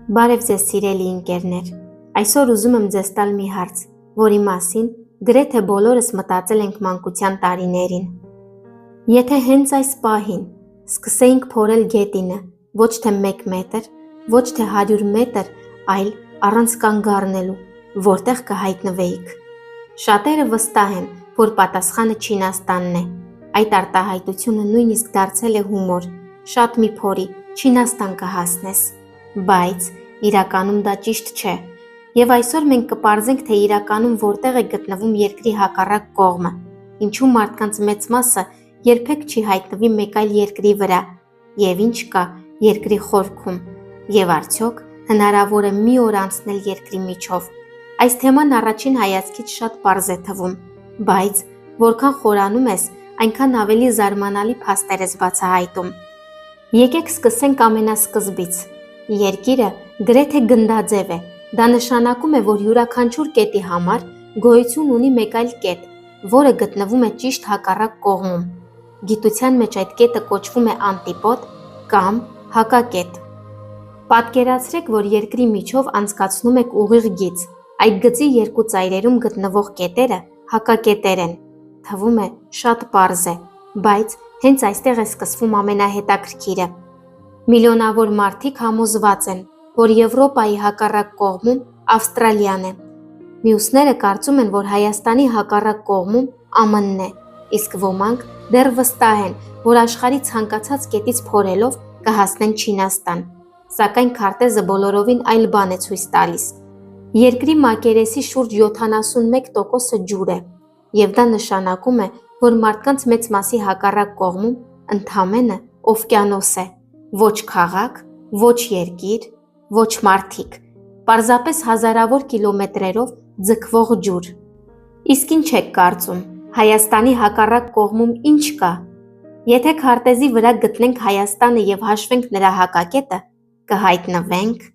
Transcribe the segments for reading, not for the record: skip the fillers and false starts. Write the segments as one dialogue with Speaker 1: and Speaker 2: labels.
Speaker 1: Բարև ձեզ սիրելի ընկերներ, այսօր ուզում եմ ձեզ տալ մի հարց, որի մասին գրեթե բոլորս մտածել ենք մանկության տարիներին։ Եթե հենց այս պահին սկսեինք փորել գետինը ոչ թե 1 մետր, ոչ թե 100 մետր, այլ առանց կանգ առնելու, որտեղ կհայտնվեիք։ Շատերը վստահ են, որ պատասխանը Չինաստանն է։ Այդ արտահայտությունը նույնիսկ դարձել է հումոր, շատ մի փորի, Չինաստան կհասնես։ Բայց իրականում դա ճիշտ չէ, եւ այսօր մենք կպարզենք, թե իրականում որտեղ է գտնվում երկրի հակառակ կողմը, ինչու մարդկանց մեծ մասը երբեք չի հայտնվի մեկ այլ երկրի վրա, եւ ինչ կա երկրի խորքում, եւ արդյոք հնարավոր է մի օր անցնել երկրի միջով։ Այս թեման առաջին հայացքից շատ պարզ է թվում, բայց որքան խորանում ես, այնքան ավելի զարմանալի փաստեր ես բացահայտում։ Եկեք սկսենք ամենասկզբից։ Երկիրը գրեթե գնդաձև է, դա նշանակում է, որ յուրաքանչյուր կետի համար գոյություն ունի մեկ այլ կետ, որը գտնվում է ճիշտ հակառակ կողմում։ Գիտության մեջ այդ կետը կոչվում է անտիպոդ կամ հակակետ։ Պատկերացրեք, որ երկրի միջով անցկացնում եք ուղիղ գիծ, այդ գծի երկու ծայրերում գտնվող կետերը հակակետեր են։ Թվում է շատ պարզ է, բայց հենց այստեղ է սկսվում ամենահետաքրքիրը։ Միլիոնավոր մարդիկ համոզված են, որ Եվրոպայի հակառակ կողմում Ավստրալիան է։ Մյուսները կարծում են, որ Հայաստանի հակառակ կողմում ԱՄՆ-ն է, իսկ ոմանք դեռ վստահ են, որ աշխարհի ցանկացած կետից փորելով կհասնեն Չինաստան։ Սակայն քարտեզը բոլորովին այլ բան է ցույց տալիս։ Երկրի մակերեսի շուրջ 71%-ը ջուր է, եւ դա նշանակում է, որ մարդկանց մեծ մասի հակառակ կողմում ընդամենը օվկիանոս է։ Ոչ քաղաք, ոչ երկիր, ոչ մարդիկ, պարզապես հազարավոր կիլոմետրերով ձգվող ջուր։ Իսկ ինչ եք կարծում, Հայաստանի հակառակ կողմում ինչ կա։ Եթե քարտեզի վրա գտնենք Հայաստանը եւ հաշվենք նրա հակակետը, կհայտնվենք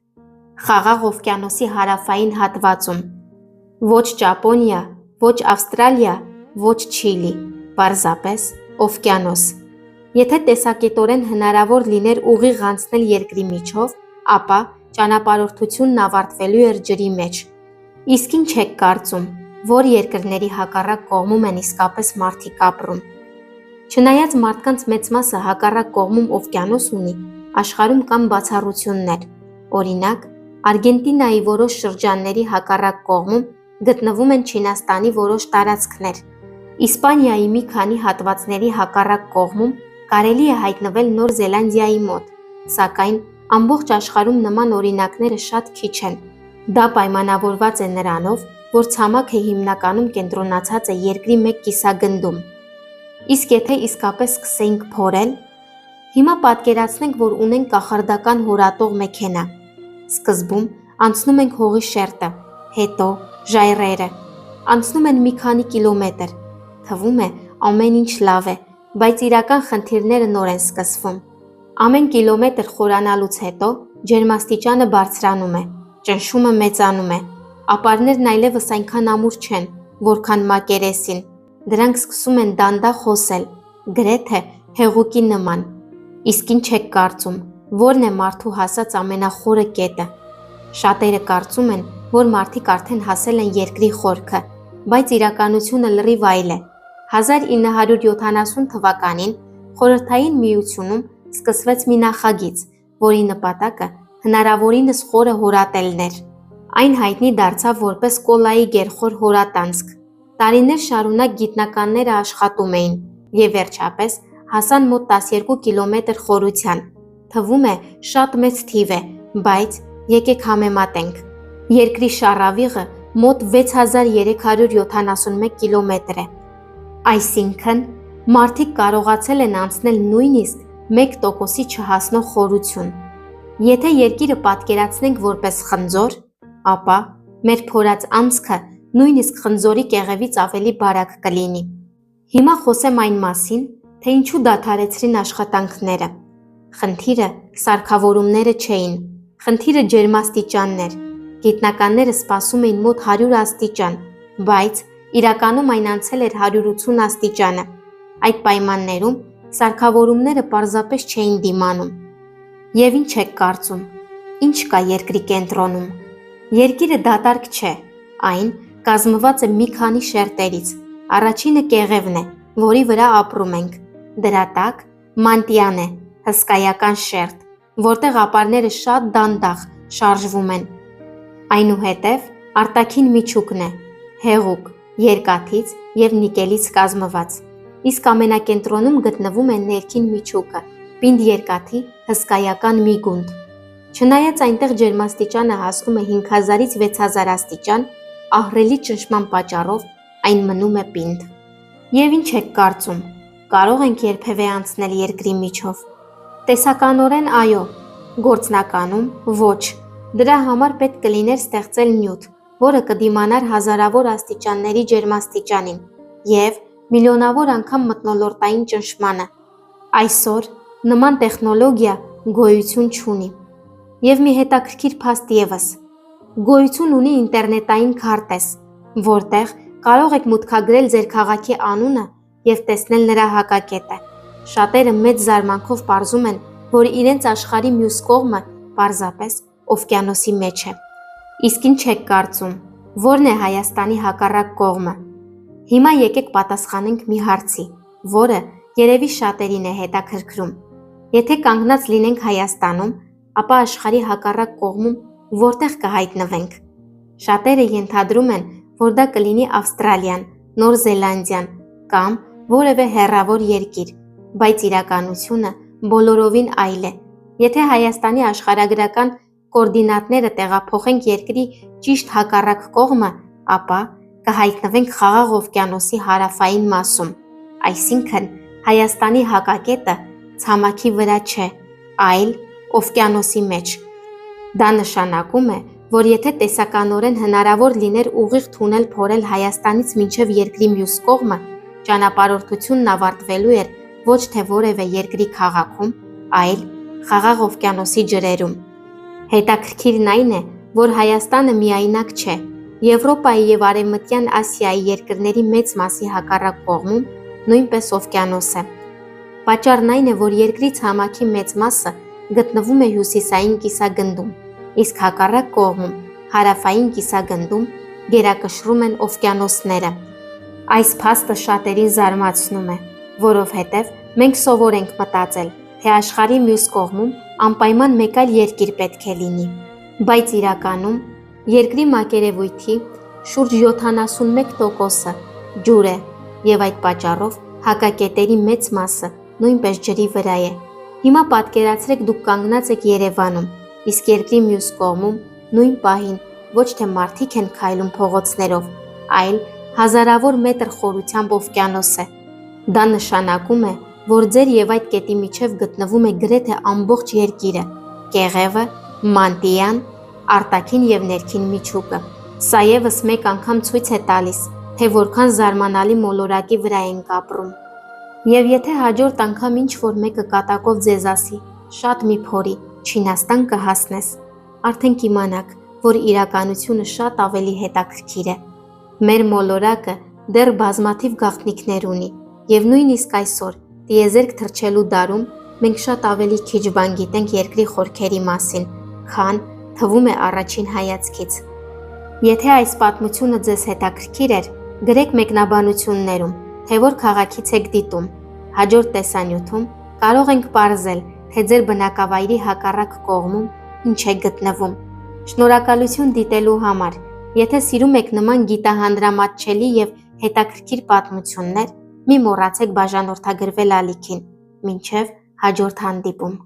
Speaker 1: Խաղաղ օվկիանոսի հարավային հատվածում։ Ոչ Ճապոնիա, ոչ Ավստրալիա, ոչ Չիլի, պարզապես օվկիանոս։ Եթե տեսակետորեն հնարավոր լիներ ուղիղ անցնել երկրի միջով, ապա ճանապարհորդությունն ավարտվելու էր ջրի մեջ։ Իսկ ինչ եք կարծում, որ երկրների հակառակ կողմում են իսկապես մարդիկ ապրում։ Չնայած մարդկանց մեծ մասը հակառակ կողմում օվկիանոս ունի, աշխարհում կան բացառություններ։ Օրինակ, Արգենտինայի որոշ շրջանների հակառակ կողմում գտնվում են Չինաստանի որոշ տարածքներ։ Իսպանիայի մի քանի հատվածների հակառակ կողմում կարելի է հայտնվել Նոր Զելանդիայի մոտ, սակայն ամբողջ աշխարհում նման օրինակները շատ քիչ են։ Դա պայմանավորված է նրանով, որ ցամաքը հիմնականում կենտրոնացած է երկրի մեկ կիսագնդում։ Իսկ եթե իսկապես սկսեինք փորել, հիմա պատկերացնենք, որ ունենք կախարդական հորատող մեքենա։ Սկզբում անցնում ենք հողի շերտը, հետո ժայռերը։ Անցնում են մի քանի կիլոմետր։ Թվում է ամեն ինչ լավ է, բայց իրական խնդիրները նոր են սկսվում։ Ամեն կիլոմետր խորանալուց հետո ջերմաստիճանը բարձրանում է, ճնշումը մեծանում է, ապարներն այլևս այնքան ամուր չեն, որքան մակերեսին, դրանք սկսում են դանդաղ հոսել, գրեթե հեղուկի նման։ Իսկ ինչ եք կարծում, որն է մարդու հասած ամենախորը կետը։ Շատերը կարծում են, որ մարդիկ արդեն հասել են երկրի խորքը, բայց իրականությունը լրիվ այլ է։ 1970 թվականին Խորհրդային Միությունում սկսվեց մի նախագիծ, որի նպատակը հնարավորինս խորը հորատելն էր։ Այն հայտնի դարձավ որպես Կոլայի գերխոր հորատանցք։ Տարիներ շարունակ գիտնականները աշխատում էին եւ վերջապես հասան մոտ 12 կիլոմետր խորության։ Թվում է շատ մեծ թիվ է, բայց եկեք համեմատենք։ Երկրի շառավիղը մոտ 6371 կիլոմետր է։ Այսինքն, մարդիկ կարողացել են անցնել նույնիսկ 1%-ի չհասնող խորություն։ Եթե երկիրը պատկերացնենք որպես խնձոր, ապա մեր փորած անցքը նույնիսկ խնձորի կեղևից ավելի բարակ կլինի։ Հիմա խոսեմ այն մասին, թե ինչու դադարեցրին աշխատանքները։ Խնդիրը սարքավորումները չէին, խնդիրը ջերմաստիճանն էր։ Գիտնականները սպասում էին մոտ 100 աստիճան, բայց իրականում այն անցել էր 180 աստիճանը։ Այդ պայմաններում սարքավորումները պարզապես չէին դիմանում։ Եվ ինչ եք կարծում, Ինչ կա երկրի կենտրոնում։ Երկիրը դատարկ չէ, այն կազմված է մի քանի շերտերից։ Առաջինը կեղևն է, որի վրա ապրում ենք։ Դրա տակ մանտիան է, հսկայական շերտ, որտեղ ապարները շատ դանդաղ շարժվում են։ Այնուհետև արտաքին միջուկն է, հեղուկ, երկաթից և նիկելից կազմված։ Իսկ ամենակենտրոնում գտնվում է ներքին միջուկը, պինդ երկաթի հսկայական մի գունդ։ Չնայած այնտեղ ջերմաստիճանը հասնում է 5000-ից 6000 աստիճան, ահռելի ճնշման պատճառով այն մնում է պինդ։ Եվ ինչ եք կարծում, կարող ենք երբևէ անցնել երկրի միջով։ Տեսականորեն այո, գործնականում ոչ։ Դրա համար պետք կլիներ ստեղծել նյութ, որը կդիմանար հազարավոր աստիճանների ջերմաստիճանին և միլիոնավոր անգամ մթնոլորտային ճնշմանը։ Այսօր նման տեխնոլոգիա գոյություն չունի։ Եվ մի հետաքրքիր փաստ ևս. գոյություն ունի ինտերնետային քարտեզ, որտեղ կարող եք մուտքագրել ձեր քաղաքի անունը և տեսնել նրա հակակետը։ Շատերը մեծ զարմանքով պարզում են, որ իրենց աշխարհի մյուս կողմը պարզապես օվկիանոսի մեջ է։ Իսկ ինչ եք կարծում, ո՞րն է Հայաստանի հակառակ կողմը։ Հիմա եկեք պատասխանենք մի հարցի, որը երևի շատերին է հետաքրքրում։ Եթե կանգնած լինենք Հայաստանում, ապա աշխարհի հակառակ կողմում որտեղ կհայտնվենք։ Շատերը ենթադրում են, որ դա կլինի Ավստրալիան, Նոր Զելանդիան կամ որևէ հեռավոր երկիր, բայց իրականությունը բոլորովին այլ է։ Եթե Հայաստանի աշխարհագրական կոորդինատները տեղափոխենք երկրի ճիշտ հակառակ կողմը, ապա կհայտնվենք Խաղաղ օվկիանոսի հարավային մասում, այսինքն Հայաստանի հակակետը ցամաքի վրա չէ, այլ օվկիանոսի մեջ։ Դա նշանակում է, որ եթե տեսականորեն հնարավոր լիներ ուղիղ թունել փորել Հայաստանից մինչև երկրի մյուս կողմը, ճանապարհորդությունն ավարտվելու էր ոչ թե որևէ երկրի քաղաքում, այլ Խաղաղ օվկիանոսի ջրերում։ Հետաքրքիրն այն է, որ Հայաստանը միայնակ չէ։ Եվրոպայի և Արևմտյան Ասիայի երկրների մեծ մասի հակառակ կողմում նույնպես օվկիանոս է։ Պատճառն այն է, որ երկրի ցամաքի մեծ մասը գտնվում է հյուսիսային կիսագնդում, իսկ հակառակ կողմում, հարավային կիսագնդում, գերակշռում են օվկիանոսները։ Այս փաստը շատերին զարմացնում է, որովհետև մենք սովոր ենք մտածել, թե աշխարհի մյուս կողմում անպայման մեկ այլ երկիր պետք է լինի, բայց իրականում երկրի մակերևույթի շուրջ 71%-ը ջուր է և այդ պատճառով հակակետերի մեծ մասը նույնպես ջրի վրա է։ Հիմա պատկերացրեք դուք կանգնած եք Երևանում, իսկ երկրի մյուս կողմում նույն պահին ոչ թե մարդիկ են քայլում փողոցներով, այլ հազարավոր մետր խորությամբ օվկիանոս է։ Դա նշանակում է, որ ձեր և այդ կետի միջև գտնվում է գրեթե ամբողջ երկիրը, կեղևը, մանտիան, արտաքին և ներքին միջուկը։ Սա ևս մեկ անգամ ցույց է տալիս, թե որքան զարմանալի մոլորակի վրա ենք ապրում։ Եվ եթե հաջորդ անգամ ինչ-որ մեկը կատակով ձեզ ասի շատ մի փորի, Չինաստան կհասնես, արդեն կիմանաք, որ իրականությունը շատ ավելի հետաքրքիր է։ Մեր մոլորակը դեռ բազմաթիվ գաղտնիքներ ունի, և նույնիսկ այսօր տիեզերք թռչելու դարում մենք շատ ավելի քիչ բան գիտենք երկրի խորքերի մասին, քան թվում է առաջին հայացքից։ Եթե այս պատմությունը ձեզ հետաքրքիր էր, գրեք մեկնաբանություններում, թե որ քաղաքից եք դիտում։ Հաջորդ տեսանյութում կարող ենք պարզել, թե ձեր բնակավայրի հակառակ կողմում ինչ է գտնվում։ Շնորհակալություն դիտելու համար։ Եթե սիրում եք նման գիտահանդրամատչելի և հետաքրքիր պատմություններ, մի մոռացեք բաժանորդագրվել ալիքին։ Մինչև հաջորդ հանդիպում։